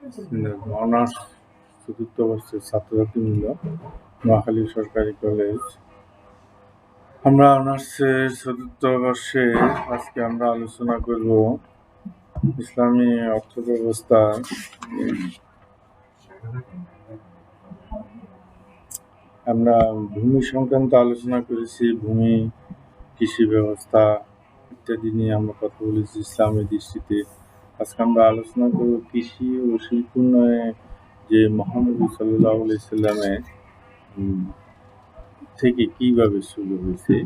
Honours চতুর্থ বর্ষের ছাত্রছাত্রীবৃন্দ, নোয়াখালী সরকারি কলেজ। আমরা অনার্সের চতুর্থ বর্ষে আজকে আমরা আলোচনা করব ইসলামী অর্থব্যবস্থা। আমরা ভূমি সংক্রান্ত আলোচনা করেছি, ভূমি, কৃষি ব্যবস্থা ইত্যাদি নিয়ে আমরা কথা বলেছি ইসলামী দৃষ্টিতে। আজকে আমরা আলোচনা করব কৃষি ও শিল্প উন্নয়নে যে মহানবী সাল্লাল্লাহু আলাইহি সাল্লামের থেকে কিভাবে শুরু হয়েছে,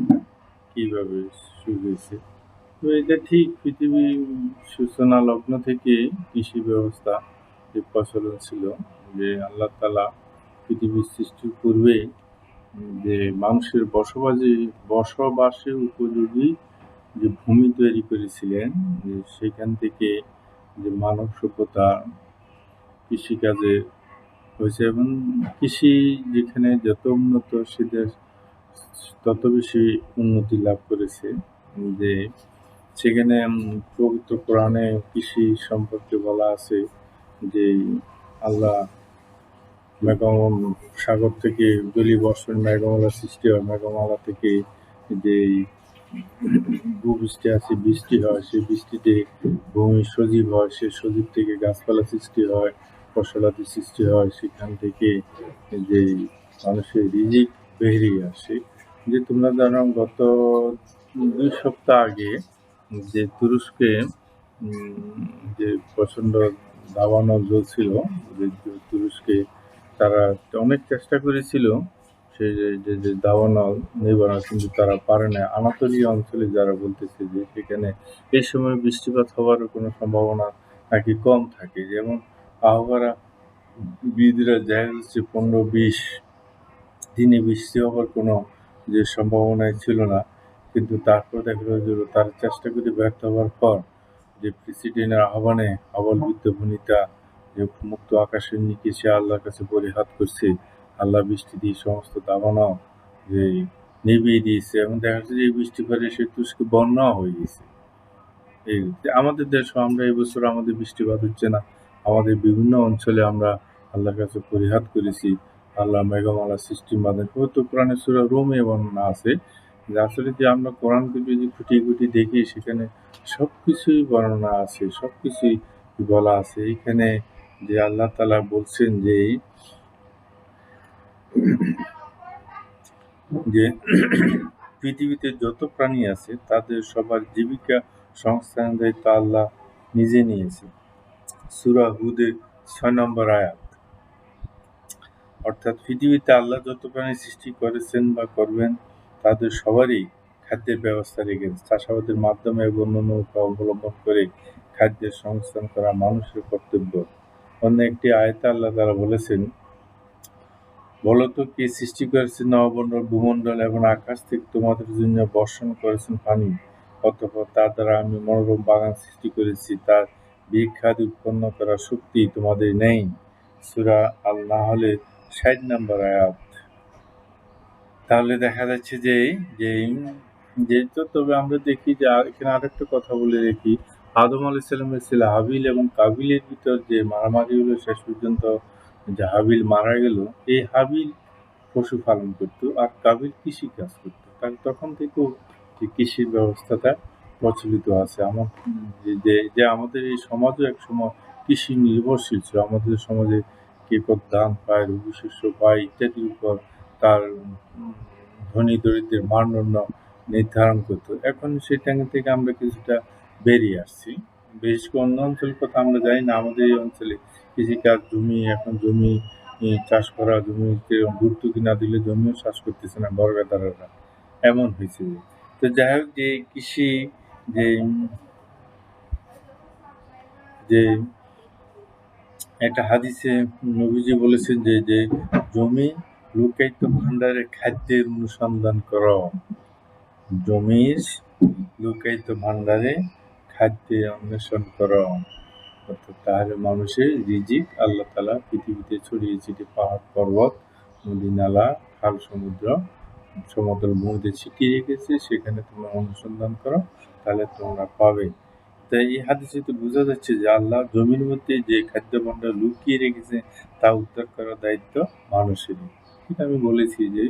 তো এটা ঠিক পৃথিবীর সূচনা লগ্ন থেকে কৃষি ব্যবস্থা যে প্রচলন ছিল, যে আল্লাহ তাআলা পৃথিবীর সৃষ্টির পূর্বে যে মানুষের বসবাসের উপযোগী যে ভূমি তৈরি করেছিলেন, যে সেখান থেকে যে মানব সভ্যতা কৃষিকাজে হয়েছে, এবং কৃষি যেখানে যত উন্নত সে দেশ তত বেশি উন্নতি লাভ করেছে। যে সেখানে পবিত্র কোরআনে কৃষি সম্পর্কে বলা আছে যে আল্লাহ সাগর থেকে বর্ষণ মেঘমালা সৃষ্টি হয়, মেঘমালা থেকে যে ভূবৃষ্টি আছে, বৃষ্টি হয়, সেই বৃষ্টিতে ভূমি সজীব হয়, সেই সজীব থেকে গাছপালা সৃষ্টি হয়, ফসলাদি সৃষ্টি হয়, সেখান থেকে যে মানুষের রিজিক বেরিয়ে আসে। যে তোমরা জানো গত 2 সপ্তাহ আগে যে তুরস্কে যে প্রচণ্ড দাবানল জ্বলছিল, যে তুরস্কে তারা অনেক চেষ্টা করেছিল সেই যে দাবানল নিবারণ, কিন্তু তারা পারে না। আনাতোলিয়া অঞ্চলে যারা বলতেছে যে সেখানে এই সময় বৃষ্টিপাত হওয়ারও কোনো সম্ভাবনা নাকি কম থাকে। যেমন আবহাওয়াবিদরা দেখা যাচ্ছে 15-20 দিনে বৃষ্টি হওয়ার কোনো যে সম্ভাবনাই ছিল না, কিন্তু তারপর দেখা গেল যে তারা চেষ্টা করে ব্যর্থ হওয়ার পর যে প্রেসিডেন্টের আহ্বানে আবালবৃদ্ধ বনিতা যে মুক্ত আকাশের নিচে সে আল্লাহর কাছে পরিহাত করছে, আল্লাহ বৃষ্টি দিয়ে সমস্ত দাবানল যে নিভিয়ে দিয়েছে, এবং দেখা যাচ্ছে যে এই বৃষ্টি পরে সে তুরস্কে বন্যাও হয়ে গেছে। এই আমাদের দেশও আমরা এবছর আমাদের বৃষ্টিপাত হচ্ছে না, আমাদের বিভিন্ন অঞ্চলে আমরা আল্লাহর কাছে পরিহাত করেছি, আল্লাহ মেঘমালা সৃষ্টির মাধ্যমে। পবিত্র কোরআনে সূরা রুমে বর্ণনা আছে যে আসলে যে আমরা কোরআনকে যদি খুঁটিয়ে দেখি, সেখানে সবকিছুই বর্ণনা আছে, সবকিছুই বলা আছে। এখানে যে আল্লাহ তাআলা বলছেন যে পৃথিবীতে যত প্রাণী আছে তাদের সবার জীবিকা সংস্থানের দায়িত্ব আল্লাহ নিজে নিয়েছে। সূরা হুদের 6 নম্বর আয়াত। অর্থাৎ পৃথিবীতে আল্লাহ যত প্রাণী সৃষ্টি করেছেন বা করবেন তাদের সবারই খাদ্যের ব্যবস্থা রেখেছে। চাষাবাদের মাধ্যমে এবং অন্যান্য উপায় অবলম্বন করে খাদ্যের সংস্থান করা মানুষের কর্তব্য। অন্য একটি আয়াতে আল্লাহ তাআলা বলেছেন, বলতো কে সৃষ্টি করেছেন নবমণ্ডল, ভূমণ্ডল এবং আকাশ থেকে তোমাদের জন্য বর্ষণ করেছেন পানি, অতঃপর তার দ্বারা আমি মনোরম বাগান সৃষ্টি করেছি, তার বৃক্ষাদি উৎপন্ন করার শক্তি তোমাদের নেই। সূরা আল-নাহলের 60 নম্বর আয়াত। তাহলে দেখা যাচ্ছে যে তবে আমরা দেখি যে এখানে আরেকটা কথা বলে রাখি, আদম আলাইহিস সালামের ছেলে হাবিল এবং কাবিলের ভিতর যে মারামারি হলো, শেষ পর্যন্ত যে হাবিল মারা গেল। এই হাবিল পশুপালন করত আর কাবিল কৃষিকাজ করত। কারণ তখন থেকেও যে কৃষির ব্যবস্থাটা প্রচলিত আছে। যে আমাদের এই সমাজও একসময় কৃষি নির্ভরশীল ছিল। আমাদের সমাজে কে কত ধান পায়, রবি শস্য পায় ইত্যাদির উপর তার ধনী দরিদ্রের মানদণ্ড নির্ধারণ করত। এখন সেখান থেকে আমরা কিছুটা বেরিয়ে আসছি। বিশেষ করে অন্য অঞ্চলের কথা আমরা জানি না, আমাদের এই অঞ্চলে কৃষিকাজ এখন জমি চাষ করা, জমিতে ভর্তুকি না দিলে জমিও চাষ করতেছে না বর্গাদাররা, এমন হয়েছে। তো যাই হোক, যে কৃষি যে যে একটা হাদিসে নবীজি বলেছেন যে জমি লুকায়িত ভান্ডারে খাদ্যের অনুসন্ধান করো, জমির লুকায়িত ভান্ডারে খাদ্যের অন্বেষণ করো। অর্থাৎ তাহলে মানুষের রিজিক আল্লাহ তাআলা পৃথিবীতে ছড়িয়ে ছিটিয়ে পাহাড় পর্বত, নদী নালা, খাল সমুদ্র, সমতল ভূমিতে ছিটিয়ে রেখেছে, সেখানে তোমরা অনুসন্ধান করো, তাহলে তোমরা পাবে। তাই এই হাদিসে তো বোঝা যাচ্ছে যে আল্লাহ জমির মধ্যে যে খাদ্য ভাণ্ডার লুকিয়ে রেখেছে তা উদ্ধার করার দায়িত্ব মানুষেরই। কিন্তু আমি বলেছি যে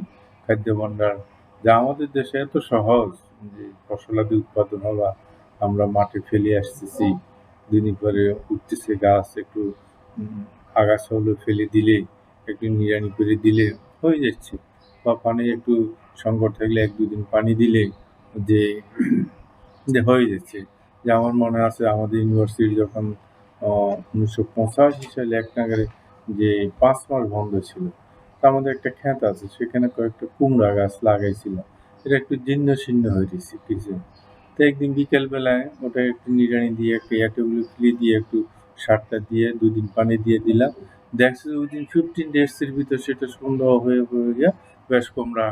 খাদ্য ভাণ্ডার যা আমাদের দেশে এত সহজ যে ফসলাদি উৎপাদন হওয়া, আমরা মাঠে ফেলে আসতেছি, দিনই পরে উঠতেছে গাছ, একটু আগাছা হলো ফেলে দিলে, একটু নিড়ানি করে দিলে হয়ে যাচ্ছে। বা পানি একটু সংকট থাকলে ১-২ দিন পানি দিলে যে হয়ে যাচ্ছে। যে আমার মনে আছে আমাদের ইউনিভার্সিটি যখন ১৯৮৫ সালে এক নাগাড়ে যে ৫ মাস বন্ধ ছিল। তো আমাদের একটা ক্ষেত আছে সেখানে কয়েকটা কুমড়া গাছ লাগাইছিলাম। এটা একটু জীর্ণ-শীর্ণ হয়ে গেছে কিছু। তো একদিন বিকেল বেলায় ওটা একটু নিড়ানি দিয়ে একটু এঁটোগুলো ফেলে দিয়ে একটু সারটা দিয়ে ২ দিন পানি দিয়ে দিলাম। দেখছি যে উইদিন 15 ডেজ এর ভিতর সেটা সুন্দর হয়ে গিয়া বেশ কুমড়া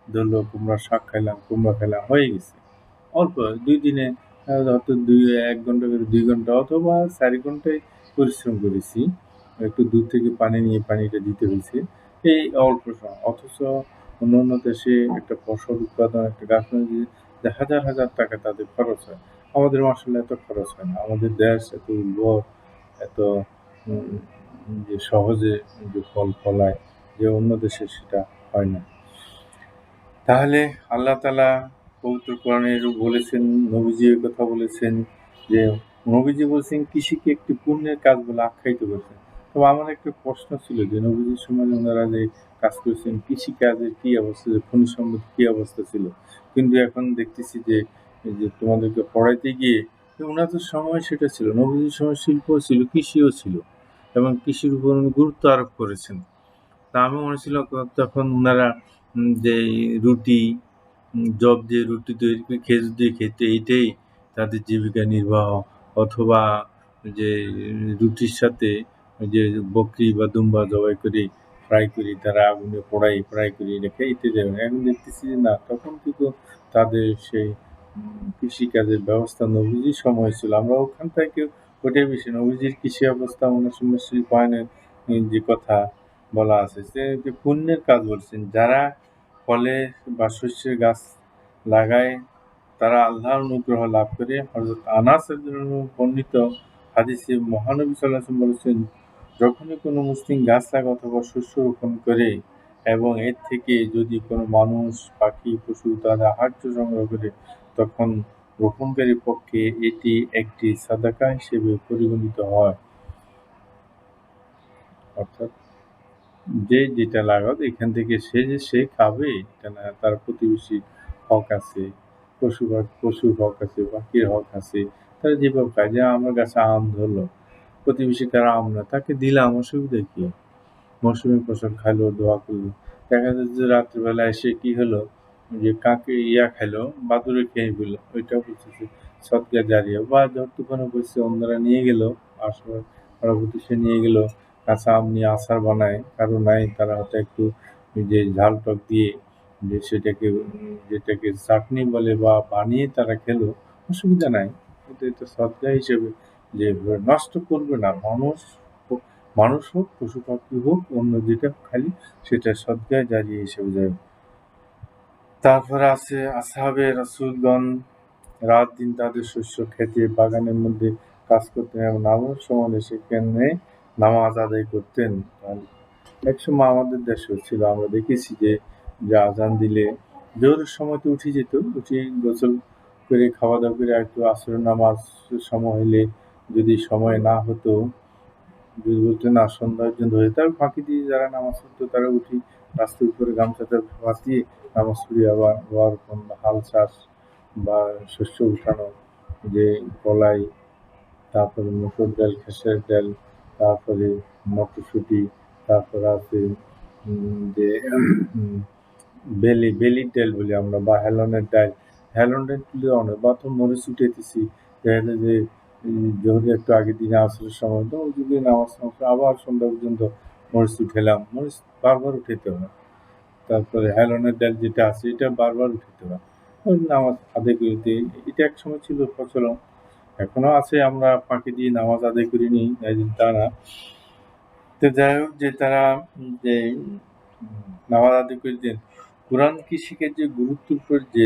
ধরলো, কুমড়ার শাক খাইলাম, কুমড়া খাইলাম হয়ে গেছে। অল্প ২ দিনে হয়তো ১ ঘন্টা করে ২ ঘন্টা অথবা ৪ ঘন্টাই পরিশ্রম করেছি। একটু দূর থেকে পানি নিয়ে পানিটা দিতে হয়েছে। এই অল্প সময়। অথচ অন্যান্য দেশে একটা ফসল উৎপাদন, একটা গাছ লাগাতে যে হাজার, হাজার টাকা তাদের খরচ হয়। আমাদের মাশাআল্লাহ এত খরচ হয় না। আমাদের দেশ এত উর্বর, এত উম যে সহজে যে ফল ফলায় যে অন্য দেশে সেটা হয় না। তাহলে আল্লাহ তাআলা পবিত্র কোরআনে বলেছেন, নবীজি কথা বলেছেন যে নবীজি বলছেন কৃষিকে একটি পুণ্যের কাজ বলে আখ্যায়িত করেছেন। তো আমার একটা প্রশ্ন ছিল যে নবীজির সময় ওনারা যে কাজ করেছেন কৃষিকাজের কি অবস্থা, যে খনিজ সম্পদের কি অবস্থা ছিল। কিন্তু এখন দেখতেছি যে এই যে তোমাদেরকে পড়াইতে গিয়ে যে উনাদের সময় সেটা ছিল। নবীজির সময় শিল্পও ছিল, কৃষিও ছিল এবং কৃষির উপর উনি গুরুত্ব আরোপ করেছেন। তা আমি মনে ছিল তখন উনারা যে রুটি, জব দিয়ে রুটি তৈরি করে খেজুর দিয়ে খেতে, এটাই তাদের জীবিকা নির্বাহ। অথবা যে রুটির সাথে ওই যে বকরি বা দুম্বা জবাই করে ফ্রাই করে তারা আগুনে ফ্রাই করে রেখে এতে দেয়। এখন দেখতেছি যে না, তখন কিন্তু তাদের সেই কৃষিকাজের ব্যবস্থা নবীজির সময় ছিল। আমরা ওখান থেকে ওটাই বেশি নবীজির কৃষি অবস্থা, ওনার সময় শিল্পায়নের যে কথা বলা আছে যে পুণ্যের কাজ বলছেন। যারা ফলে বা শস্যের গাছ লাগায় তারা আল্লাহর অনুগ্রহ লাভ করে। হযরত আনাস রাদিয়াল্লাহু বর্ণিত হাদিসে মহানবী সাল্লাল্লাহু আলাইহি ওয়াসাল্লাম বলেছেন, যখনই কোনো মুসলিম গাছ লাগায় অথবা শস্য রোপণ করে এবং এর থেকে যদি কোনো মানুষ, পাখি, পশু তার আহার্য সংগ্রহ করে, তখন রোপণকারীর পক্ষে এটি একটি সাদাকা হিসেবে পরিগণিত হয়। অর্থাৎ যে যেটা লাগাক এখান থেকে সে খাবে এটা না, তার প্রতিবেশীর হক আছে, পশুর হক আছে, পাখির হক আছে। তারা যেভাবে খায়, যে আমার গাছে আম ধরলো, প্রতিবেশী তার আম না, তাকে দিলাম, অসুবিধা কি? মৌসুমী ফসল খাইলো, দোয়া করলো। দেখা যাচ্ছে যে রাত্রিবেলা এসে কি হলো, যে কাকে খাইলো, বাদুড়ে খেয়ে ফেললো, ওইটাও বলতেছে সদকা জারিয়া। বা ঝড় তুফানে বলছে অন্যরা নিয়ে গেল, আসলে পরবর্তী সে নিয়ে গেল কাঁচা আম নিয়ে আচার বানায়, কারো নাই তারা হয়তো একটু যে ঝাল টক দিয়ে যে সেটাকে যেটাকে চাটনি বলে বা বানিয়ে তারা খেলো, অসুবিধা নাই। কিন্তু এটা সদকা হিসেবে যে নষ্ট করবে না মানুষ, মানুষ হোক, পশু পাখি হোক, অন্য যেটা খালি সেটা সদকায়ে জারিয়া হিসেবে যাবে। তারপরে আছে আসহাবে রাসূলগণ রাত দিন তাদের শস্য খেতে বাগানের মধ্যে কাজ করতেন এবং নামাজের সময় সেখানে নামাজ আদায় করতেন। একসময় আমাদের দেশেও ছিল, আমরা দেখেছি যে আজান দিলে জোহরের সময় তো উঠে যেত, উঠে গোসল করে খাওয়া দাওয়া করে একটু আসরের নামাজের সময় হইলে যদি সময় না হতো, যদি বলতো না সন্ধ্যা পর্যন্ত হয়ে, তার ফাঁকি দিয়ে যারা নামাজ পড়তো তারা উঠে রাস্তার উপরে গামছাটা পাতিয়ে নামাজ পড়ে আবার হাল চাষ বা শস্য উঠানো, যে কলাই, তারপরে মসুর ডাল, খেসারির ডাল, তারপরে মটরশুঁটি, তারপরে আছে যে বেলির ডাল বলি আমরা, বা হেলনের ডাল। হেলন ডাল তুলে অনেক বা তো মরিচ উঠাইতেছি, দেখা যায় যে জোহরের একটু আগের দিনে আসরের সময় তো ওই যুগে নামাজ আবার সন্ধ্যা পর্যন্ত মরিচ উঠাইলাম। মরিচ বারবার উঠাইতে হয়। তারপরে হেলনের ডাল যেটা আছে এটা বারবার উঠাইতে হয়। ওই নামাজ আদায় করিতে এটা একসময় ছিল প্রচলন। এখনো আছে, আমরা ফাঁকি দিয়ে নামাজ আদায় করে নিই, তা না। তো যাই হোক, যে তারা যে নামাজ আদায় করে দেন, কোরআন কৃষিকে যে গুরুত্বের উপর যে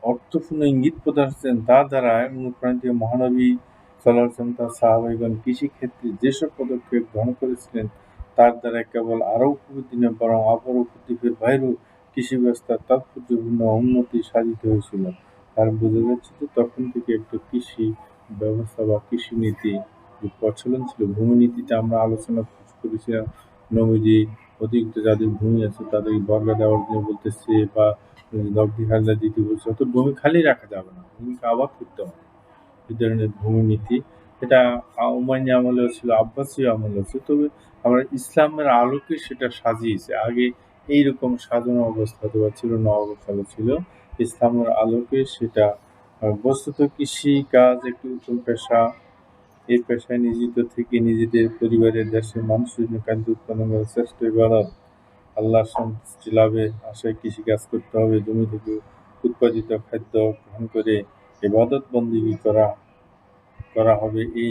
অর্থপূর্ণ ইঙ্গিত প্রদান করেছেন, তার দ্বারা অনুপ্রাণিত মহানবী সাল্লাল্লাহু আলাইহি ওয়াসাল্লাম তার সাহাবাগণ কৃষিক্ষেত্রে যেসব পদক্ষেপ গ্রহণ করেছিলেন, তার দ্বারা কেবল আরও উপবৃদ্ধি নয়, বরং অপর উপদ্বীপের বাইরেও কৃষি ব্যবস্থার তাৎপর্যপূর্ণ উন্নতি সাধিত হয়েছিল। তার বোঝা যাচ্ছে যে তখন থেকে একটা কৃষি ব্যবস্থা বা কৃষি নীতি যে প্রচলন ছিল। ভূমি নীতিতে আমরা আলোচনা করেছিলাম, নবীজি অতিরিক্ত যাদের ভূমি আছে তাদেরকে বর্গা দেওয়ার জন্য বলতেছে, বা লব্ধি খাজনা দিতে বলছে। অর্থাৎ ভূমি খালি রাখা যাবে না, ভূমিকে আবাদ করতে হবে। এই ধরনের ভূমিনীতি এটা উমাইয়া আমলেও ছিল, আব্বাসীয় আমলেও ছিল। তবে আমরা ইসলামের আলোকে সেটা সাজিয়েছে। আগে এইরকম সাজানো অবস্থা অথবা ছিল না, অবস্থাটা ছিল ইসলামের আলোকে সেটা। বস্তুত কৃষিকাজ একটি উত্তম পেশা। এই পেশায় নিয়োজিত থেকে নিজেদের পরিবারের, দেশের মানুষের জন্য খাদ্য উৎপাদন করা শ্রেষ্ঠ ইবাদত। আল্লাহর সন্তুষ্টি লাভের আশায় কৃষিকাজ করতে হবে। জমি থেকে উৎপাদিত খাদ্য গ্রহণ করে ইবাদত বন্দেগী করা হবে, এই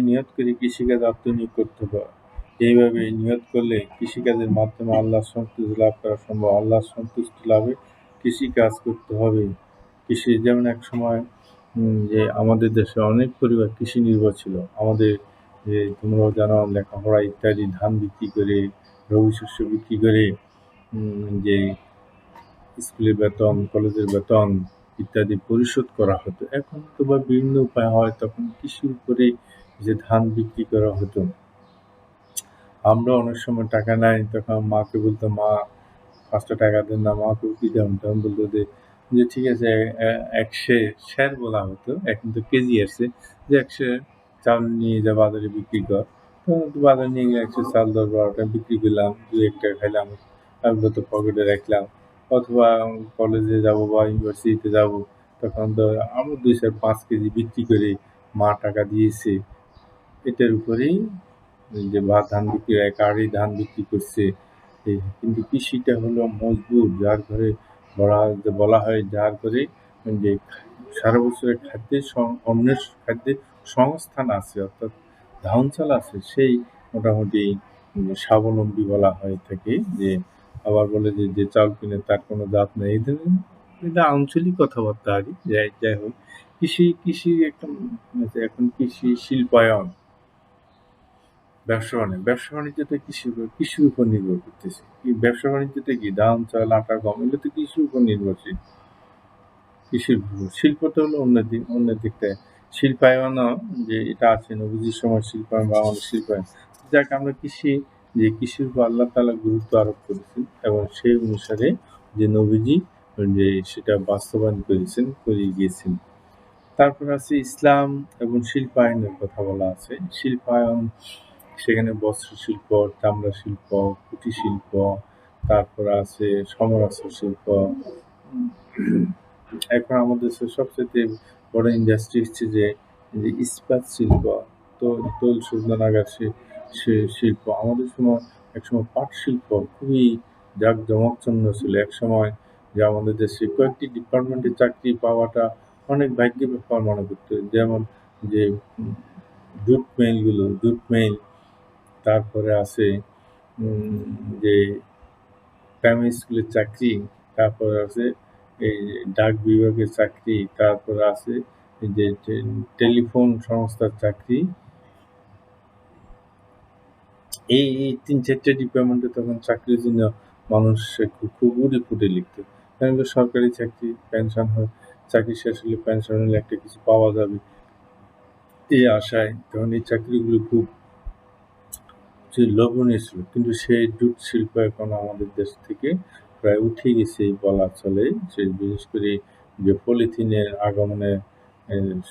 নিয়ত করে কৃষিকাজ আত্মনিয়োগ করতে হবে। এইভাবে নিয়ত করলে কৃষিকাজের মাধ্যমে আল্লাহর সন্তুষ্টি লাভ করা সম্ভব। আল্লাহর সন্তুষ্টি লাভে কৃষিকাজ করতে হবে। কৃষি যেমন এক সময় যে আমাদের দেশে অনেক পরিবার কৃষি নির্ভর ছিল। আমাদের যে তোমরাও জানো, লেখাপড়া ইত্যাদি, ধান বিক্রি করে, রবি শস্য বিক্রি করে যে স্কুলের বেতন, কলেজের বেতন ইত্যাদি পরিশোধ করা হতো। এখন তো বা বিভিন্ন উপায় হয়, তখন কৃষির উপরে যে ধান বিক্রি করা হতো। আমরা অনেক সময় টাকা নাই, তখন মাকে বলতাম, মা ৫টা টাকা দেন না, মাকে দিতাম। তখন বলতো যে ঠিক আছে, ১০০ সের বলা হতো, এখন তো কেজি আসছে, যে ১০০ চাল নিয়ে যা বাজারে বিক্রি কর। তো বাজারে নিয়ে গিয়ে ১০০ চাল ১০-১২টা বিক্রি করলাম, ২-১ টাকা খাইলাম, ওগুলো তো পকেটে রাখলাম। অথবা কলেজে যাবো বা ইউনিভার্সিটিতে যাবো, তখন তো আমরা ২-৫ কেজি বিক্রি করে মা টাকা দিয়েছে। এটার উপরেই যে ধান বিক্রি, ১ আড়ি ধান বিক্রি করছে। কিন্তু কৃষিটা হলো মজবুত, যার ঘরে বলা হয় যার ঘরে যে সারা বছরের অন্যের খাদ্যের সংস্থান আছে, অর্থাৎ ধান চাল আছে, সেই মোটামুটি স্বাবলম্বী বলা হয়ে থাকে। যে আবার বলে যে চাল কিনে তার কোনো জাত নেই। এই ধরনের এটা আঞ্চলিক কথাবার্তা আর কি। যাই হোক, কৃষি একটা এখন কৃষি শিল্পায়ন, ব্যবসা-বাণিজ্যটা কৃষির উপর নির্ভর করতেছে। ব্যবসা-বাণিজ্যটা কি? ধান, চাল, আটা, গম, এগুলো তো কৃষির উপর নির্ভরশীল। কৃষির উপর। শিল্পটা হলো অন্যের দিকটায়। শিল্পায়নও যে এটা আছে, নবীজির সময় শিল্পায়ন বা আমাদের শিল্পায়ন। যাক, আমরা কৃষির উপর আল্লাহ তাআলা গুরুত্ব আরোপ করেছেন এবং সেই অনুসারে যে নবীজি যে সেটা বাস্তবায়ন করে গিয়েছেন। তারপর আছে ইসলাম এবং শিল্পায়নের কথা বলা আছে। শিল্পায়ন, সেখানে বস্ত্র শিল্প, চামড়া শিল্প, কুটির শিল্প, তারপর আছে সমরাস্ত্র শিল্প। এখন আমাদের দেশের সবচেয়ে বড় ইন্ডাস্ট্রি হচ্ছে যে ইস্পাত শিল্প, তৈল শোধনাগার শিল্প। আমাদের একসময় পাট শিল্প খুবই জাঁকজমকপূর্ণ ছিল। একসময় যে আমাদের দেশে কয়েকটি ডিপার্টমেন্টে চাকরি পাওয়াটা অনেক ভাগ্যের ব্যাপার মনে করতো। যেমন যে জুট মিল, তারপরে আছে যে প্রাইমারি স্কুলের চাকরি, তারপরে আছে এই ডাক বিভাগের চাকরি, তারপরে আছে যে টেলিফোন সংস্থার চাকরি। এই ৩-৪টে ডিপার্টমেন্টে তখন চাকরির জন্য মানুষ খুব উড়ে লিখত। কারণ হলো সরকারি চাকরি, পেনশন হয়, চাকরি শেষ হলে পেনশন হলে একটা কিছু পাওয়া যাবে, এই আশায় তখন এই চাকরিগুলো খুব লোভনীয় ছিল। কিন্তু সেই জুট শিল্প এখন আমাদের দেশ থেকে প্রায় উঠে গেছে বলা চলে। বিশেষ করে যে পলিথিনের আগমনের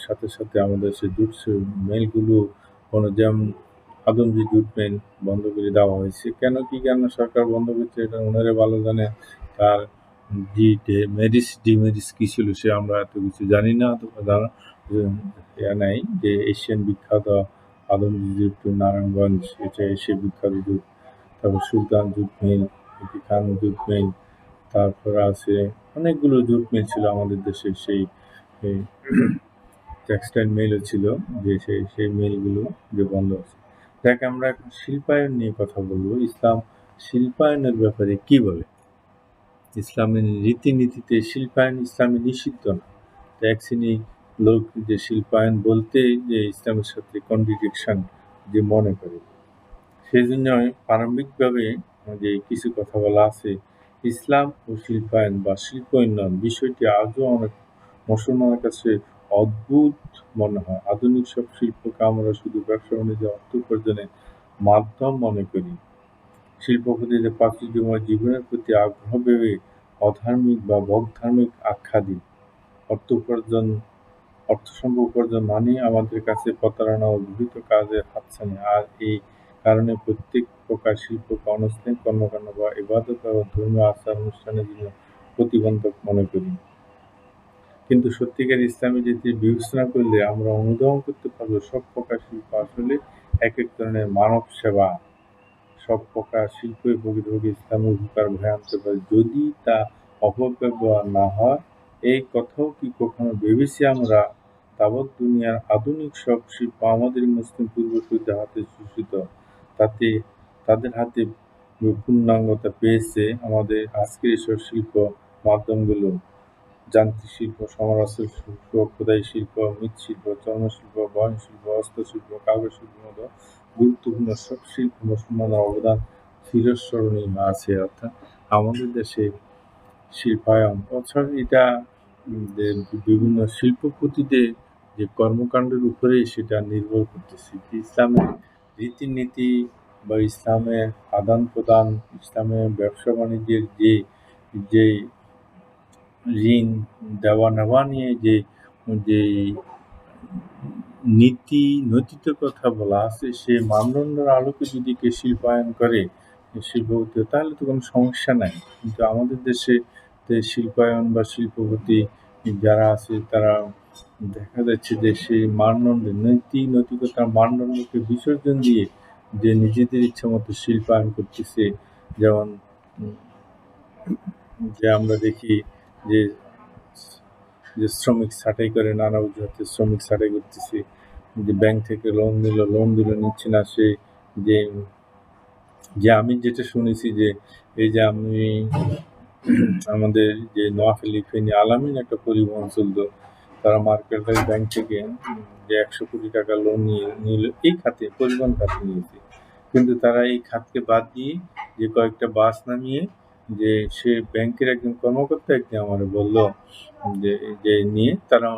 সাথে সাথে আমাদের সেই জুট মিলগুলো যেমন আদমজী জুট মিল বন্ধ করে দেওয়া হয়েছে। কি কারণে সরকার বন্ধ করছে এটা ওনারা ভালো জানে। তার ডিমেরিটস কী ছিল সে আমরা এত কিছু জানি না, অথবা নাই যে এশিয়ান বিখ্যাত আদমজী জুট, নারায়ণগঞ্জ, এটা এশিয়ার বিখ্যাত জুট। তারপর সুলতান জুট মিল, খান জুট মিল, তারপর আছে অনেকগুলো জুট মিল ছিল আমাদের দেশে। সেই টেক্সটাইল মিলও ছিল, যে সেই মিলগুলো যে বন্ধ আছে। যাকে আমরা এখন শিল্পায়ন নিয়ে কথা বলবো। ইসলাম শিল্পায়নের ব্যাপারে কি বলে? ইসলামের রীতিনীতিতে শিল্পায়ন ইসলামে নিষিদ্ধ না। তো এক শ্রেণীর লোক যে শিল্পায়ন বলতে যে ইসলামের সাথে কন্ট্রাডিকশন যে মনে করে। সেজন্যই প্রারম্ভিকভাবে যে কিছু কথা বলা আছে, ইসলাম ও শিল্পায়ন বা শিল্প উন্নয়ন বিষয়টি আজও অনেক মুসলমানের কাছে অদ্ভুত মনে হয়। আধুনিক সব শিল্পকে আমরা শুধু ব্যবসা-বাণিজ্য অর্থ উপার্জনের মাধ্যম মনে করি। শিল্পপতিদের প্রাচুর্যময় জীবনের প্রতি আগ্রহ ভেবে অধার্মিক বা বকধার্মিক আখ্যা দিই। অর্থ উপার্জন অর্থ সম্ভব উপার্জন মানেই আমাদের কাছে প্রতারণা ও গৃহীত কাজের হাতছানি। আর এই কারণে প্রত্যেক প্রকার শিল্পকে অনৈসলামিক কর্মকাণ্ড বা ইবাদত ও ধর্মীয় আচার-অনুষ্ঠানের জন্য প্রতিবন্ধক মনে করি। কিন্তু সত্যিকার ইসলামী রীতি বিবেচনা করলে আমরা অনুধাবন করতে পারব সব প্রকার শিল্প আসলে একেক ধরনের মানব সেবা। সব প্রকার শিল্পই প্রকৃতপক্ষে ইসলামের উপকার বয়ে আনতে পারে যদি তা অপব্যবহার না হয়। এই কথাও কি কখনো ভেবেছি আমরা তাবৎ দুনিয়ার আধুনিক সব শিল্প আমাদের মুসলিম পূর্বসূরীদের হাতে সূচিত, তাতে তাদের হাতে পূর্ণাঙ্গতা পেয়েছে আমাদের আজকের এসব শিল্প মাধ্যমগুলো। যান্ত্রিক শিল্প, সমরাস্ত্র শিল্প, খোদাই শিল্প, মৃৎশিল্প, চর্মশিল্প, বয়নশিল্প, হস্তশিল্প, কাগজ শিল্পের মতো গুরুত্বপূর্ণ সব শিল্প মুসলমানদের অবদান চিরস্মরণীয় আছে। অর্থাৎ আমাদের দেশে শিল্পায়ন অর্থাৎ এটা যে বিভিন্ন শিল্পপতিদের যে কর্মকাণ্ডের উপরেই সেটা নির্ভর করতেছে। ইসলামের রীতিনীতি বা ইসলামের আদান-প্রদান, ইসলামের ব্যবসা-বাণিজ্যের যে ঋণ দেওয়া-নেওয়া নিয়ে যেই নৈতিকতার কথা বলা আছে, সে মানদণ্ডের আলোকে যদি কেউ শিল্পায়ন করে শিল্পপতি, তাহলে তো কোনো সমস্যা নাই। কিন্তু আমাদের দেশে শিল্পায়ন বা শিল্পপতি যারা আছে তারা দেখা যাচ্ছে যে সেই মানদণ্ডে নৈতিকতার মানদণ্ডকে বিসর্জন দিয়ে যে নিজেদের ইচ্ছামতো শিল্পায়ন করতেছে। যেমন যে আমরা দেখি যে শ্রমিক ছাঁটাই করে নানা অজুহাতে শ্রমিক ছাঁটাই করতেছে। যে ব্যাংক থেকে লোন দিল নিচ্ছে না সে। যে যে আমি যেটা শুনেছি যে এই যে আমি আমাদের যে নোয়াখালী ফেনী আলামিন একটা পরিবহন চলতো, তারা মার্কেটাইজ ব্যাংক থেকে যে ১০০ কোটি টাকা লোন নিল এই খাতে, পরিবহন খাতে নিয়েছে। কিন্তু তারা এই খাতকে বাদ দিয়ে যে কয়েকটা বাস নামিয়ে যে সে ব্যাংকের একজন কর্মকর্তা একদিন আমারে বলল যে নিয়ে তারা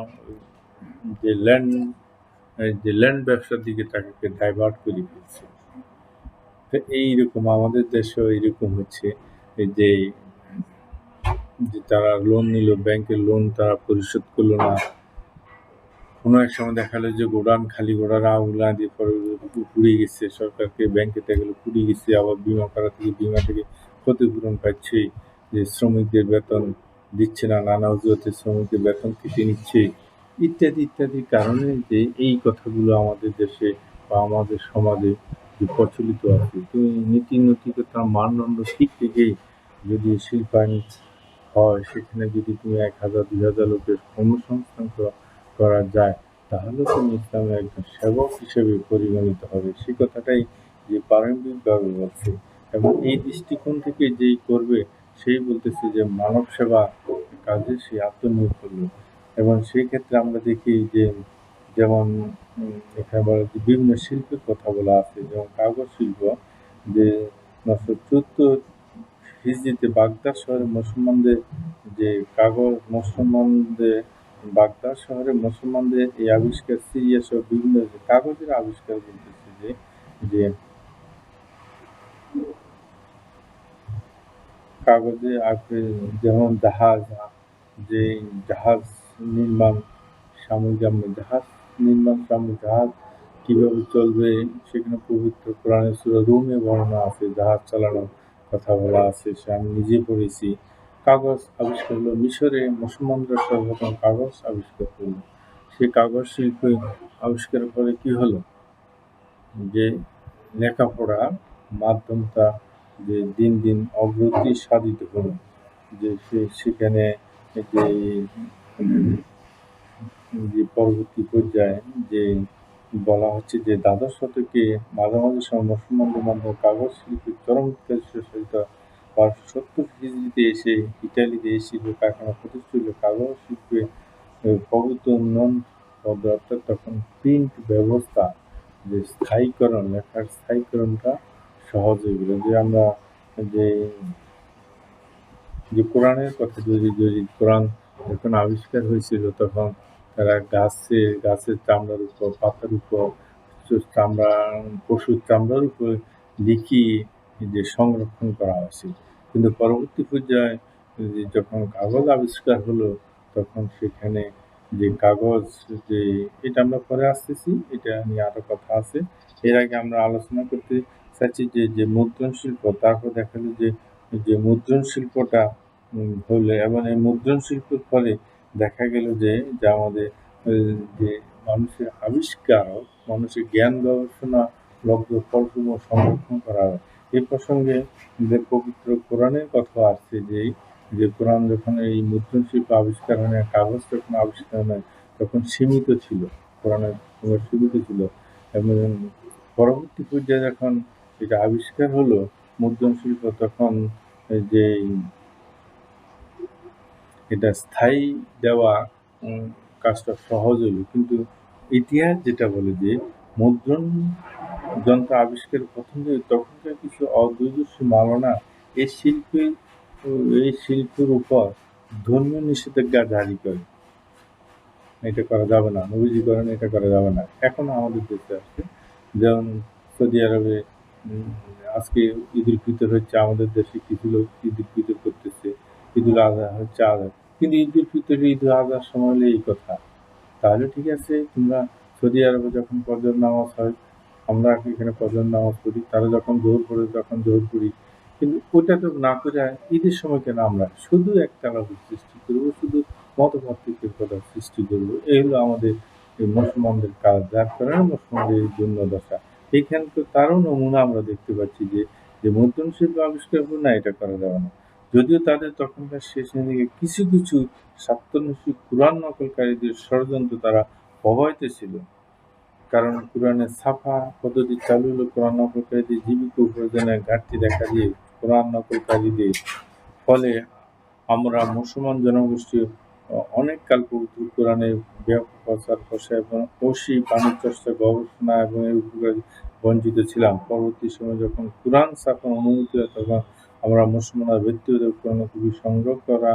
যে ল্যান্ড ব্যবসার দিকে তাকে ডাইভার্ট করে ফেলছে। তো এইরকম আমাদের দেশেও এইরকম হচ্ছে যে তারা লোন নিল, ব্যাংকের লোন তারা পরিশোধ করলো না। কোনো এক সময় দেখা গেলো যে খালি গোডাউন আগুন দিয়ে পরে পুড়ে গেছে, সরকারকে ব্যাংকে দেখা গেলো পুড়ে গেছে, আবার বিমা করা থেকে বিমা থেকে ক্ষতিপূরণ পাচ্ছে, যে শ্রমিকদের বেতন দিচ্ছে না, নানা অজুহাতে শ্রমিকদের বেতন কেটে নিচ্ছে, ইত্যাদি ইত্যাদি কারণে যে এই কথাগুলো আমাদের দেশে বা আমাদের সমাজে যে প্রচলিত আছে। তুমি নৈতিকতার মানদণ্ড ঠিক রেখেই যদি শিল্পায়ন হয়, সেখানে যদি তুমি ১,০০০ ২,০০০ লোকের কর্মসংস্থান করা যায়, তাহলে তুমি ইসলামের একজন সেবক হিসেবে পরিগণিত হবে। সে কথাটাই যে প্রারম্ভিকভাবে বলছে, এবং এই দৃষ্টিকোণ থেকে যেই করবে সেই বলতেছে যে মানব সেবা কাজে সে আত্মনিয়োগ করলো। এবং সেই ক্ষেত্রে আমরা দেখি যে যেমন এখানে বলা যে বিভিন্ন শিল্পের কথা বলা আছে, যেমন কাগজ শিল্প, যে ৯১৪ হিজরিতে বাগদাদ শহরে মুসলমানদের যে বাগদাদ শহরে মুসলমানদের এই আবিষ্কার, সিরিয়া সহ বিভিন্ন কাগজের আবিষ্কার বলতেছে যে কাগজে যেমন যে জাহাজ নির্মাণ, সামরিক জাহাজ কিভাবে চলবে, সেখানে পবিত্র কোরআনের সূরা রুমে বর্ণনা আছে, জাহাজ চালানোর কথা বলা আছে, সে আমি নিজে পড়েছি। কাগজ আবিষ্কার হলো মিশরে, মুসলমানরা সর্বপ্রথম কাগজ আবিষ্কার করলো। সেই কাগজ শিল্প আবিষ্কারের পরে কি হলো যে লেখাপড়ার মাধ্যমটা যে দিন দিন অগ্রগতি সাধিত হলো, যে সেখানে যে পরবর্তী পর্যায়ে যে বলা হচ্ছে যে দ্বাদশ শতকে মাঝামাঝি সময় মুসলমানদের মধ্যে কাগজ শিল্পের চরম বিকাশ 1270 হিজরিতে এসে ইতালিতে এই শিল্প কারখানা প্রতিষ্ঠিত হলো। কাগজ শিল্পে প্রভূত উন্নয়ন হবে, অর্থাৎ তখন প্রিন্ট ব্যবস্থা যে স্থায়ীকরণ, লেখার স্থায়ীকরণটা সহজ হয়ে গেল। যে আমরা যে যে কোরআনের কথা যদি কোরআন যখন আবিষ্কার হয়েছিল তখন তারা গাছের চামড়ার উপর, পাতার উপর, চামড়া, পশুর চামড়ার উপর লিখিয়ে যে সংরক্ষণ করা হয়েছিল। কিন্তু পরবর্তী পর্যায়ে যখন কাগজ আবিষ্কার হলো তখন সেখানে যে কাগজ, যে এটা আমরা পরে আসতেছি, এটা নিয়ে আরো কথা আছে। এর আগে আমরা আলোচনা করতে চাচ্ছি যে মুদ্রণ শিল্প, তারপর দেখা যায় যে মুদ্রণ শিল্পটা হলে এবং এই মুদ্রণ শিল্পের ফলে দেখা গেল যে আমাদের যে মানুষের আবিষ্কার, মানুষের জ্ঞান গবেষণা লব্ধ ফলসমূহ সংরক্ষণ করা হয়। এই প্রসঙ্গে যে পবিত্র কোরআনের কথা আসছে যে কোরআন যখন এই মুদ্রণ শিল্প আবিষ্কার হয় না, কাগজ যখন আবিষ্কার হয় তখন সীমিত ছিল, কোরআনের সময় সীমিত ছিল। এবং পরবর্তী পর্যায়ে যখন এটা আবিষ্কার হলো মুদ্রণ শিল্প, তখন যে এটা স্থায়ী দেওয়া কাজটা সহজ হলো। কিন্তু ইতিহাস যেটা বলে যে মুদ্রণ যন্ত্র আবিষ্কারের প্রথম দিকে তখনকার কিছু অদূরদর্শী মাওলানা এই শিল্পের উপর ধর্মীয় নিষেধাজ্ঞা জারি করে। এটা করা যাবে না, নবীজি করেন, এটা করা যাবে না। এখনো আমাদের দেশে আছে, যেমন সৌদি আরবে আজকে ঈদুল ফিতর হচ্ছে, আমাদের দেশে কিছু লোক ঈদুল ফিতর করতেছে, ঈদুল আজহা হচ্ছে আজহা, কিন্তু ঈদুল ফিতর ঈদুল আজহার সময় হলে এই কথা। তাহলে ঠিক আছে, তোমরা সৌদি আরবে যখন ফজর নামাজ হয়, আমরা এখানে ফজর নামাজ পড়ি, তারা যখন জোহর পড়ে তখন জোহর পড়ি, কিন্তু ওটা তো না করে ঈদের সময় কেন আমরা শুধু একতলাফি সৃষ্টি করবো, শুধু মতপার্থক্যের কথা সৃষ্টি করবো? এই হলো আমাদের এই মুসলমানদের কাজ, যার কারণে মুসলমানদের জন্য দশা। এইখানে তো তারও নমুনা আমরা দেখতে পাচ্ছি যে মুদ্রণ শিল্প আবিষ্কার হলো না, এটা করা যাবে না। যদিও তাদের তখনকার শেষের দিকে কিছু কিছু স্বার্থন্বেষী কুরআন নকলকারীদের ষড়যন্ত্র তারা প্রভাবিত ছিল। কারণ কুরআনের ছাপা পদ্ধতি চালু হলে কোরআন নকলকারীদের জীবিকা উপার্জনের ঘাটতি দেখা দিয়ে কোরআন নকলকারীদের ফলে আমরা মুসলমান জনগোষ্ঠী অনেক কাল পবিত্র কোরআনের ব্যাপক প্রচার প্রসার এবং পানির চর্চা, গবেষণা এবং এর উপকার বঞ্চিত ছিলাম। পরবর্তী সময়ে যখন কোরআন ছাপার অনুমতি হয় তখন আমরা মুসলমানরা ব্যক্তিগত কোরআন কবি সংগ্রহ করা,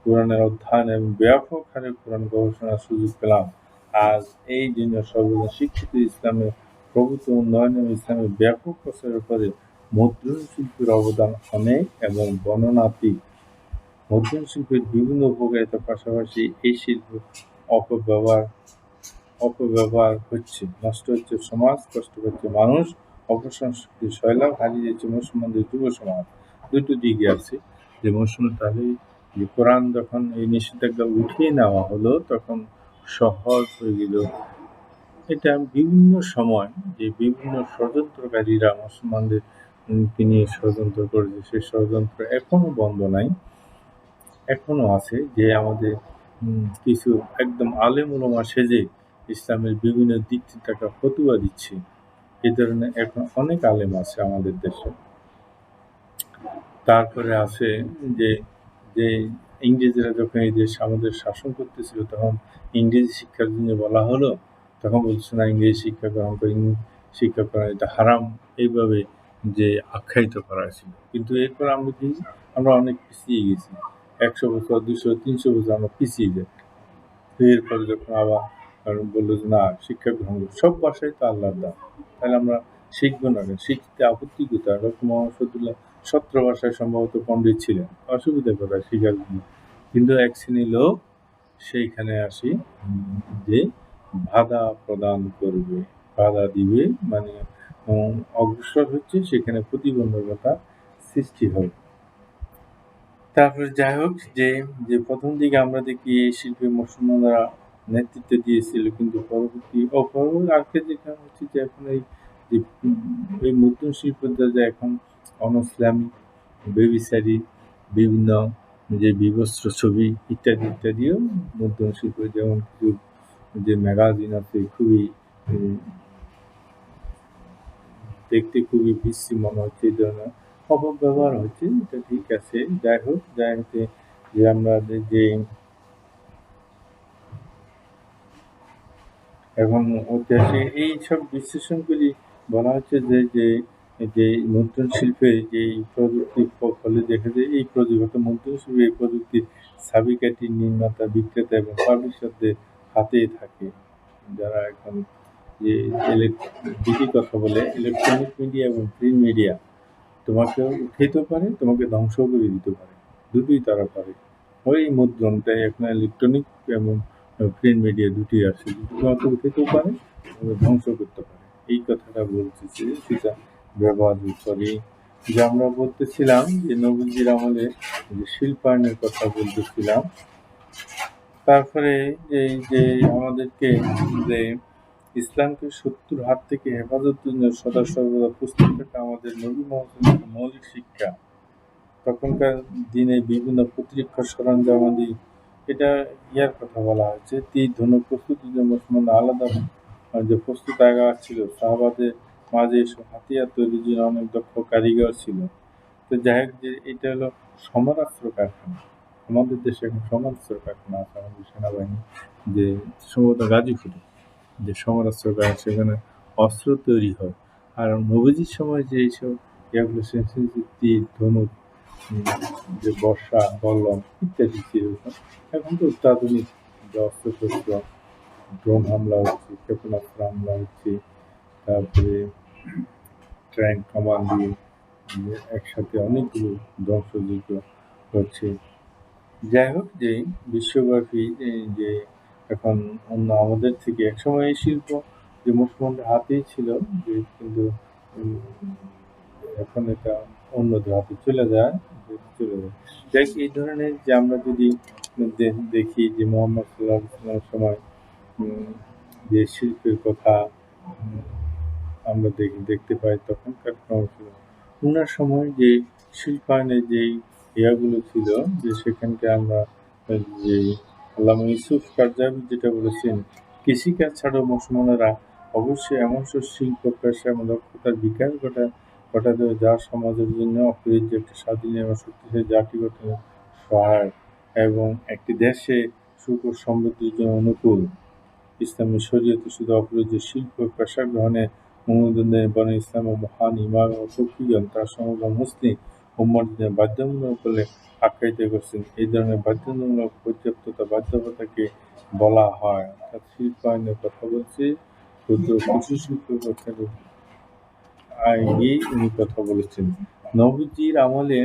কোরআনের অধ্যয়ন এবং ব্যাপক হারে কোরআন গবেষণার সুযোগ পেলাম। আজ এই জন্য সর্বদা শিক্ষিত ইসলামের প্রভূত উন্নয়ন এবং ইসলামের ব্যাপক প্রচারের ফলে মুদ্রণ শিল্পের অবদান অনেক এবং বর্ণনাতীত। মুদ্রণ শিল্পের বিভিন্ন উপকারিতার পাশাপাশি এই শিল্প অপব্যবহার হচ্ছে, নষ্ট হচ্ছে সমাজ, কষ্ট পাচ্ছে মানুষ, অপসংস্কৃতি সয়লাব হারিয়ে যাচ্ছে মুসলমানদের যুব সমাজ। দুটো দিকই আছে, যে মুসলমান তাহলে যে কোরআন যখন এই নিষেধাজ্ঞা উঠিয়ে নেওয়া হলো তখন সহজ হয়ে গেল। এটা বিভিন্ন সময় যে বিভিন্ন ষড়যন্ত্রকারীরা মুসলমানদের নিয়ে ষড়যন্ত্র করেছে, সেই ষড়যন্ত্র এখনো বন্ধ নাই, এখনো আছে। যে আমাদের কিছু একদম আলেম ওলামা সেজে ইসলামের বিভিন্ন দিক থেকে তাকে ফতুয়া দিচ্ছে, এই ধরনের এখন অনেক আলেম আছে আমাদের দেশে। তারপরে আছে যে যে ইংরেজরা যখন এই দেশ আমাদের শাসন করতেছিল তখন ইংরেজি শিক্ষার জন্য বলা হলো, তখন বলছে না ইংরেজি শিক্ষা গ্রহণ করে, শিক্ষা করা এটা হারাম, এইভাবে যে আখ্যায়িত করা ছিল। কিন্তু এরপর আমরা অনেক পিছিয়ে গেছি, 100 বছর 200-300 বছর আমরা পিছিয়ে যাই। এরপরে যখন আবার বললো যে না শিক্ষা গ্রহণ করবো, সব ভাষাই তো আল্লাহর দান, তাহলে আমরা শিখবো না কেন? শিখতে আপত্তি কোথায়? ডক্টর মোহাম্মদ শহীদুল্লাহ 17 ভাষায় সম্ভবত পণ্ডিত ছিলেন, অসুবিধা কোথায় শিখার জন্য? কিন্তু এক শ্রেণীর লোক সেইখানে আসি যে বাধা প্রদান করবে, বাধা দিবে, মানে অগ্রসর হচ্ছে, সেখানে প্রতিবন্ধকতা সৃষ্টি হবে। তারপরে যাই হোক, যে প্রথম দিকে আমরা দেখি এই শিল্পে মুসলমানরা নেতৃত্ব দিয়েছিল, কিন্তু পরবর্তী আজকে যেটা হচ্ছে যে এখন এই মুদ্রণ শিল্পটা যে এখন অন-ইসলামিক, বেবিচারী, বিভিন্ন যে বিবস্ত্র ছবি ইত্যাদি ইত্যাদিও মুদ্রণ শিল্প, যেমন কিছু যে ম্যাগাজিন আছে খুবই দেখতে খুবই বিশ্রী মনে হচ্ছে, এই ধরনের অপব্যবহার হচ্ছে, এটা ঠিক আছে। যাই হোক, যাই হচ্ছে যে আমরা যে এখন ঐতিহাসিক এইসব বিশ্লেষণগুলি বলা হচ্ছে যে মুদ্রণ শিল্পে যে প্রযুক্তির ফলে দেখা যায় এই প্রযুক্তি মুদ্রণ শিল্পে এই প্রযুক্তির চাবিকাঠি নির্মাতা, বিক্রেতা এবং পাবলিশারদের হাতেই থাকে। যারা এখন যে দুটি কথা বলে, ইলেকট্রনিক মিডিয়া এবং প্রিন্ট মিডিয়া তোমাকেও উঠাইতে পারে, তোমাকে ধ্বংস করে দিতে পারে। দুটোই তারা পারে। ওই মুদ্রণটাই এখন ইলেকট্রনিক এবং প্রিন্ট মিডিয়া দুটোই আছে। তোমাকে উঠাইতেও পারে, তোমাকে ধ্বংস করতে পারে। এই কথাটা বলতেছি, সেটা ব্যবহার করি। যে আমরা বলতেছিলাম যে নবীজির আমলে যে শিল্পায়নের কথা বলতেছিলাম। তারপরে যে আমাদেরকে যে ইসলামকে শত্রুর হাত থেকে হেফাজতের জন্য সদা সর্বদা প্রস্তুত থাকা আমাদের নবী মুহাম্মদের মৌলিক শিক্ষা। তখনকার দিনে বিভিন্ন প্রতিরক্ষা সরঞ্জামাদি, এটা ইয়ার কথা বলা হয়েছে, তীর ধনুক প্রস্তুতির জন্য মুসলমানদের আলাদা যে প্রস্তুতাগার ছিল। সাহাবাদের মাঝে এসব হাতিয়ার তৈরির জন্য অনেক দক্ষ কারিগর ছিল। তো যাই হোক, যে এটা হলো সমরাস্ত্র কারখানা। আমাদের দেশে এখন সমরাস্ত্র কারখানা আছে, আমাদের সেনাবাহিনী যে সম্ভবত গাজীপুরে যে সমরাস্ত্র কারখানা, সেখানে অস্ত্র তৈরি হয়। আর নবীজির সময় যে এইসব ইয়াগুলো তীর ধনুক, যে বর্ষা, বল্লম ইত্যাদি ছিল। এখন তো অত্যাধুনিক যে অস্ত্রশস্ত্র, ড্রোন হামলা হচ্ছে, ক্ষেপণাস্ত্র হামলা হচ্ছে, তারপরে ট্যাঙ্ক কামান দিয়ে একসাথে অনেকগুলো ধ্বংসযজ্ঞ হচ্ছে। যাই হোক, যে বিশ্বব্যাপী যে এখন অন্য আমাদের থেকে একসময় এই শিল্প যে মুসলমানদের হাতেই ছিল, যে কিন্তু উম, এখন এটা অন্যদের হাতে চলে যায়। যাই হোক, এই ধরনের যে আমরা যদি দেখি যে মোহাম্মদ সাল্লাল্লাহু আলাইহি ওয়াসাল্লামের সময় উম, যে শিল্পের কথা উম, আমরা দেখতে পাই, তখনকার উনার সময় যে শিল্পায়নের যেই ইয়াগুলো ছিল, যে সেখানকে আমরা যে আল্লামা ইউসুফ কারজাবী যেটা বলেছেন, কৃষিকাজ ছাড়াও মুসলমানেরা অবশ্যই এমন সব শিল্প পেশা এবং দক্ষতার বিকাশ ঘটাতে হবে যা সমাজের জন্য অপরিহার্য, একটি স্বাধীন এবং শক্তিশালী জাতি গঠনে সহায়ক এবং একটি দেশে সুখ ও সমৃদ্ধির জন্য অনুকূল। ইসলামী শরীয়তে শুধু অপরিহার্য শিল্প পেশা গ্রহণে অনুমোদন দেয়, বরং ইসলামের মহান ইমাম ও ফকিহগণ তার সমগ্র মুসলিম উম্মতকে বাধ্যতামূলক বলে আখ্যায়িত করেছেন। এই ধরনের বাধ্যতামূলক পর্যাপ্ততা বাধ্যবাধকতাকে বলা হয়। অর্থাৎ শিল্পায়নের কথা বলছি, ক্ষুদ্র কুটির শিল্প গিয়ে উনি কথা বলেছেন। নবীজির আমলে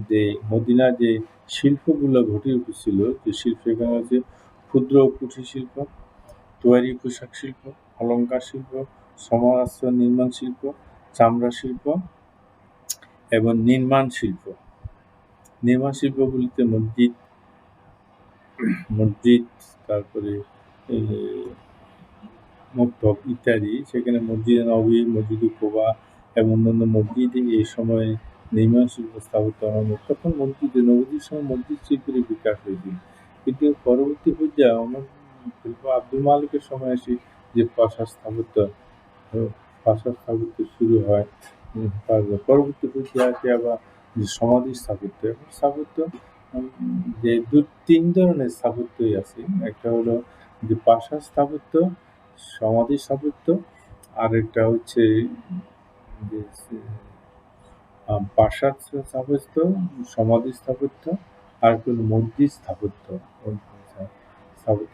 যে মদিনার যে শিল্পগুলো গড়ে উঠেছিল, যে শিল্প এখানে হচ্ছে ক্ষুদ্র ও কুটির শিল্প, তৈরি পোশাক শিল্প, অলংকার শিল্প, সমরাস্ত্র নির্মাণ শিল্প, চামড়া শিল্প এবং নির্মাণ শিল্প। নির্মাণ শিল্পগুলিতে মসজিদ, তারপরে এই মক্তব ইত্যাদি, সেখানে মসজিদে নববী, মসজিদে কুবা এবং অন্যান্য মসজিদে এই সময়ে নির্মাণ শিল্প স্থাপিত হয়নি। তখন মসজিদে নবীজির সময় মসজিদ শিল্পের বিকাশ হয়েছিল। কিন্তু পরবর্তী পর্যায়ে খলিফা আব্দুল মালিকের সময় এসে যে প্রাসাদ স্থাপত্য শুরু হয়। পরবর্তী পর্যায়ে আসে আবার যে সমাধি স্থাপত্য। এখন স্থাপত্য যে তিন ধরনের স্থাপত্যই আছে। একটা হলো যে প্রাসাদ স্থাপত্য, সমাধি স্থাপত্য, আর একটা হচ্ছে যে প্রাসাদ স্থাপত্য, সমাধি স্থাপত্য, আর একটা হলো মসজিদ স্থাপত্য।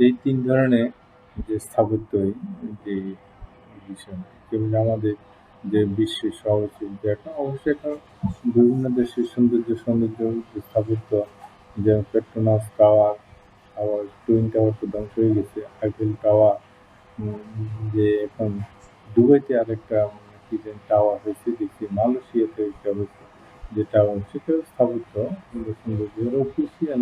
এই তিন ধরনের যে স্থাপত্যই যে বিষয়, যেমন আমাদের যে বিশ্বের সর্বোচ্চ এখন অবশ্যই এখন বিভিন্ন দেশের সৌন্দর্য যে স্থাপত্য, যেমন পেট্রোনাস টাওয়ার, আবার টুইন টাওয়ার তো ধ্বংস হয়ে গেছে, আইফেল টাওয়ার, যে এখন দুবাইতে আরেকটা কি যেন টাওয়ার হয়েছে দেখছি, মালয়েশিয়াতে একটা হয়েছে যে টাওয়ার, সেটাও স্থাপত্য সৌন্দর্য অফিসিয়াল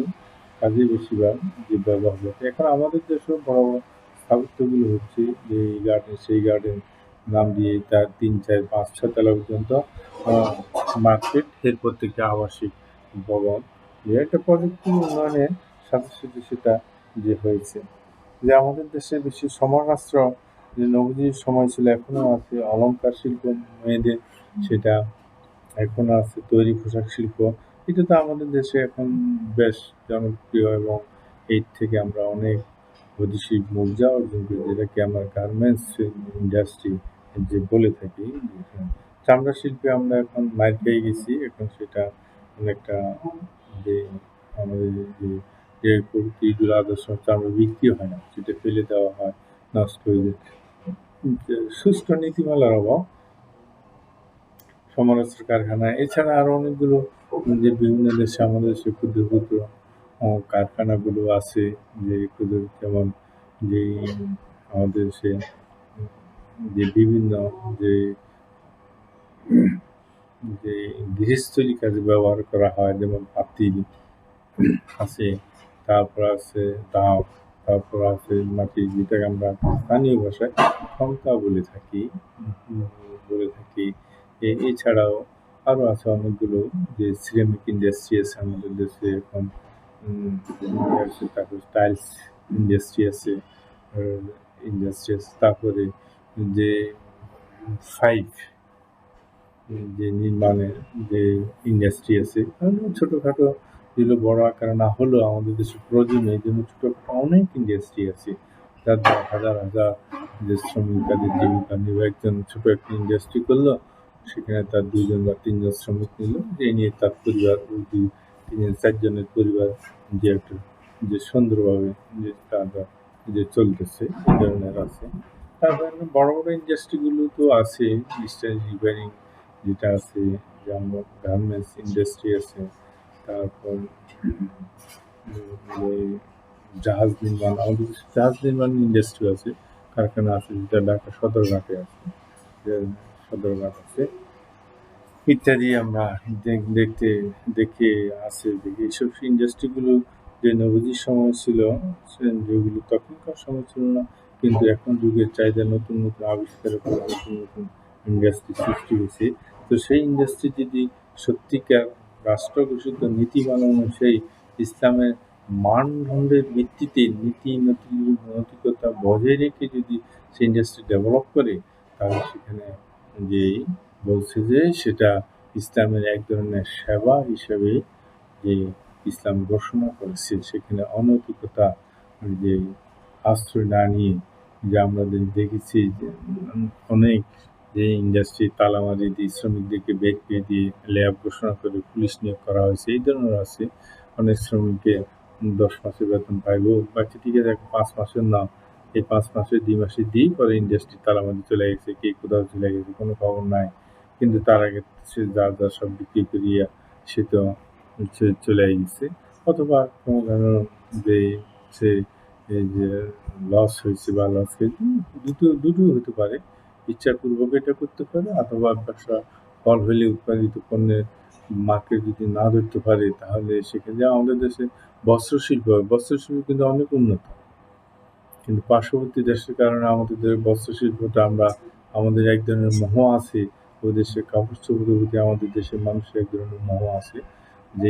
কাজে বেশিরভাগ যে ব্যবহার হচ্ছে। এখন আমাদের দেশেও বড় বড় স্থাপত্যগুলো হচ্ছে, যে এই গার্ডেন সেই গার্ডেন নাম দিয়ে তার ৩, ৪, ৫, ৬ তলা পর্যন্ত মার্কেট, এরপর থেকে আবাসিক ভবন। যে একটা প্রযুক্তি উন্নয়নের সাথে সাথে সেটা যে হয়েছে, যে আমাদের দেশে বেশি সমরাস্ত্র যে নবীজির সময় ছিল, এখনো আছে। অলংকার শিল্প মেয়েদের, সেটা এখন আছে তৈরি পোশাক শিল্প। এটা তো আমাদের দেশে এখন বেশ জনপ্রিয় এবং এর থেকে আমরা অনেক বৈদেশিক মুদ্রা অর্জন করি, যেটাকে আমরা গার্মেন্টস ইন্ডাস্ট্রি যে বলে থাকি। চামড়া শিল্পে আমরা এখন মার পেয়ে গেছি। এখন সেটা অনেকটা যে আমাদের যে প্রযুক্তিগুলো আদর্শ চামড়া বিক্রি হয় না, সেটা ফেলে দেওয়া হয়, নষ্ট হয়ে যায়। যে সুষ্ঠু নীতিমালার অভাব, সমরাস্ত্র কারখানা, এছাড়া আরো অনেকগুলো যে বিভিন্ন দেশে আমাদের দেশে ক্ষুদ্র ক্ষুদ্র কারখানাগুলো আছে, যে ক্ষুদ্র যেমন যে আমাদের দেশে যে বিভিন্ন যে যে গৃহস্থলী কাজে ব্যবহার করা হয়, যেমন পাতিল আছে, তারপর আছে দাও, তারপর আছে মাটি, যেটাকে আমরা স্থানীয় ভাষায় খন্তা বলে থাকি। বলে থাকি। এছাড়াও আরো আছে অনেকগুলো যে সিরামিক ইন্ডাস্ট্রি আছে আমাদের দেশে এখন। তারপর টাইলস ইন্ডাস্ট্রি আছে, ইন্ডাস্ট্রি আছে, তারপরে যে ফাইভ যে নির্মাণের যে ইন্ডাস্ট্রি আছে, ছোটখাটো যেগুলো বড় আকারে না হলেও আমাদের দেশে প্রয়োজনে এই জন্য ছোটখাটো অনেক ইন্ডাস্ট্রি আছে, যার দ্বারা হাজার হাজার যে শ্রমিক তাদের জীবিকা নির্বাহ। একজন ছোট একটা ইন্ডাস্ট্রি করলো, সেখানে তার ২ জন বা ৩ জন শ্রমিক নিল, যে নিয়ে তার পরিবার ওই ২, ৩ জন, ৪ জনের পরিবার যে একটা যে সুন্দরভাবে যে তারা যে চলতেছে, এই ধরনের আছে। তারপরে বড় বড় ইন্ডাস্ট্রিগুলো তো আছে, ইস্টার্ন রিফাইনিং যেটা আছে, যেমন গার্মেন্টস ইন্ডাস্ট্রি আছে, তারপর ওই জাহাজ নির্মাণ, আমাদের দেশে জাহাজ নির্মাণ ইন্ডাস্ট্রি আছে, কারখানা আছে, যেটা ঢাকা সদরঘাটে আছে, যে সদরঘাট আছে ইত্যাদি। আমরা দেখতে দেখে আছে, দেখি এইসব ইন্ডাস্ট্রিগুলো যে নবীজির সময় ছিল, যেগুলো তখনকার সময় ছিল না, কিন্তু এখন যুগের চাহিদা, নতুন নতুন আবিষ্কারের ফলে নতুন নতুন ইন্ডাস্ট্রি সৃষ্টি হয়েছে। তো সেই ইন্ডাস্ট্রি যদি সত্যিকার রাষ্ট্র ঘোষিত নীতিমালা অনুযায়ী ইসলামের মানদণ্ডের ভিত্তিতে নৈতিকতা বজায় রেখে যদি সেই ইন্ডাস্ট্রি ডেভেলপ করে, তাহলে সেখানে যে বলছে যে সেটা ইসলামের এক ধরনের সেবা হিসেবে যে ইসলাম ঘোষণা করেছে, সেখানে অনৈতিকতা যে আশ্রয় না নিয়ে, যে আমরা দেখেছি যে অনেক যে ইন্ডাস্ট্রি তালামারি দিয়ে শ্রমিকদেরকে বের করে দিয়ে ল্যাব ঘোষণা করে পুলিশ নিয়োগ করা হয়েছে, এই ধরনের আছে। অনেক শ্রমিককে 10 মাসের বেতন পাইব, বাকি ঠিক আছে 5 মাসের না, এই 5 মাসে 2 মাসে দিই, পরে ইন্ডাস্ট্রি তালামারি চলে গেছে, কে কোথাও চলে গেছে, কোনো খবর নাই। কিন্তু তার আগে সে যা সব বিক্রি করিয়া সে তো চলে গেছে। অথবা কোনো ধরনের যে সে এই যে লস হয়েছে বা লস হয়েছে, দুটো হতে পারে। ইচ্ছাপূর্বক এটা করতে পারে, অথবা ব্যবসা ফল হইলে উৎপাদিত পণ্যের মার্কেট যদি না ধরতে পারে, তাহলে সেখানে যেমন আমাদের দেশে বস্ত্রশিল্প কিন্তু অনেক উন্নত। কিন্তু পার্শ্ববর্তী দেশের কারণে আমাদের বস্ত্রশিল্পটা আমরা আমাদের এক ধরনের মোহ আছে, ওই দেশের কাপড়-চোপড়ের প্রতি আমাদের দেশের মানুষের এক ধরনের মোহ আছে, যে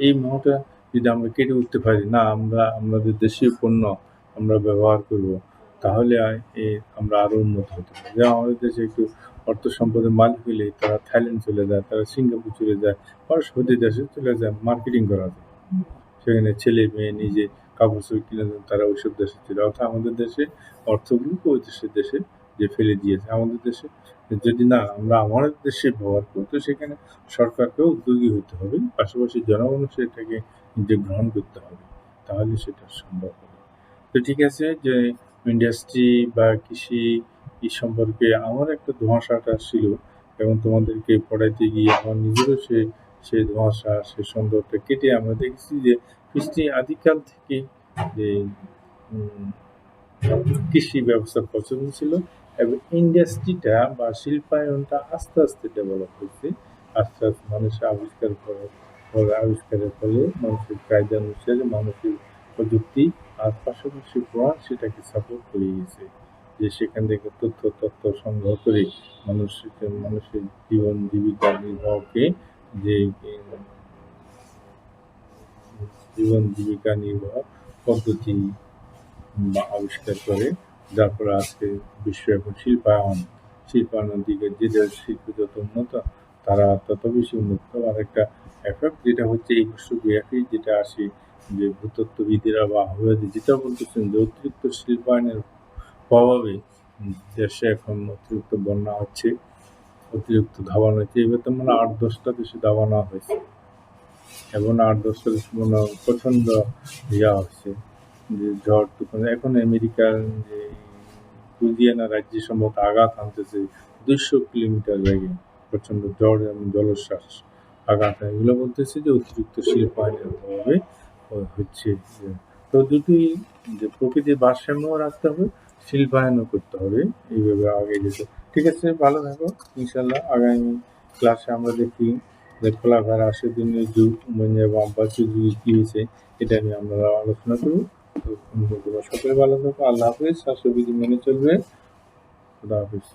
এই মোহটা যদি আমরা কেটে উঠতে পারি, না আমরা আমাদের দেশীয় পণ্য আমরা ব্যবহার করব, তাহলে আমরা আরও উন্নত হতে পারি। যেমন আমাদের দেশে একটু অর্থ সম্পদের মালিক হইলে তারা থাইল্যান্ড চলে যায়, তারা সিঙ্গাপুর চলে যায়, পার্শ্ববর্তী দেশে চলে যায় মার্কেটিং করার জন্য। সেখানে ছেলে মেয়ে নিজে কাপড়-চোপড় কিনে তারা ওইসব দেশে চলে, অর্থাৎ আমাদের দেশে অর্থগুলোকে ওই দেশে যে ফেলে দিয়েছে। আমাদের দেশে যদি না আমরা আমাদের দেশে ব্যবহার করি, তো সেখানে সরকারকেও উদ্যোগী হতে হবে, পাশাপাশি জনগণও সেটাকে যে গ্রহণ করতে হবে, তাহলে সেটা সম্ভব হবে। তো ঠিক আছে, যে ইন্ডাস্ট্রি বা কৃষি সম্পর্কে আমার একটা ধোঁয়াশাটা ছিল, এবং তোমাদেরকে পড়াইতে গিয়ে আমার নিজেরও সেই ধোঁয়াশা, সেই সন্দেহটা কেটে আমরা দেখছি যে কৃষ্টি আদিকাল থেকে যে উম, কৃষি ব্যবস্থা প্রচলন ছিল, এবং ইন্ডাস্ট্রিটা বা শিল্পায়নটা আস্তে আস্তে ডেভেলপ হয়েছে। আস্তে আস্তে মানুষের আবিষ্কারের ফলে মানুষের চাহিদা অনুসারে মানুষের প্রযুক্তি আর পাশাপাশি কোরআন সেটাকে সাপোর্ট করে গেছে, যে সেখান থেকে তথ্য সংগ্রহ করে মানুষের জীবন জীবিকা নির্বাহকে যে জীবন জীবিকা নির্বাহ পদ্ধতি বা আবিষ্কার করে, যার ফলে আজকে বিশ্ব এখন শিল্পায়নের দিকে, যে শিল্প যত উন্নত তারা তত বেশি উন্নত। আর একটা এফেক্ট যেটা হচ্ছে এই বিশ্বব্যাপী যেটা আসে যে ভূতত্ত্ববিদেরা বা আবহাওয়াবিদ যেটা বলতেছেন যে অতিরিক্ত শিল্পায়নের প্রভাবে দেশে এখন অতিরিক্ত বন্যা হচ্ছে, অতিরিক্ত দাবানল হচ্ছে। এবার তো মনে হয় ৮-১০টা দেশে দাবানল হয়েছে এবং ৮-১০টা দেশে মনে হয় প্রচণ্ড হচ্ছে যে ঝড় তুফান। এখন আমেরিকার যে লুইজিয়ানা রাজ্যে সম্ভবত আঘাত হানতেছে ২০০ কিলোমিটার বেগে প্রচণ্ড ঝড় এবং জলোচ্ছ্বাস আঘাত হয়। এগুলো বলতেছে যে অতিরিক্ত শিল্পায়নের প্রভাবে হচ্ছে। তো দুটি যে প্রকৃতির ভারসাম্যও রাখতে হবে, শিল্পায়নও করতে হবে। এইভাবে আগে যেতে ঠিক আছে, ভালো থাকো। ইনশাআল্লাহ আগামী ক্লাসে আমরা দেখি যে খোলামেলা রাশেদিনের যুগ এবং আব্বাসীয় যুগে কী হয়েছে এটা নিয়ে আমরা আলোচনা করব। তো সকলে ভালো থাকো। আল্লাহ হাফেজ। স্বাস্থ্যবিধি মেনে চলবে। খুদা হাফেজ।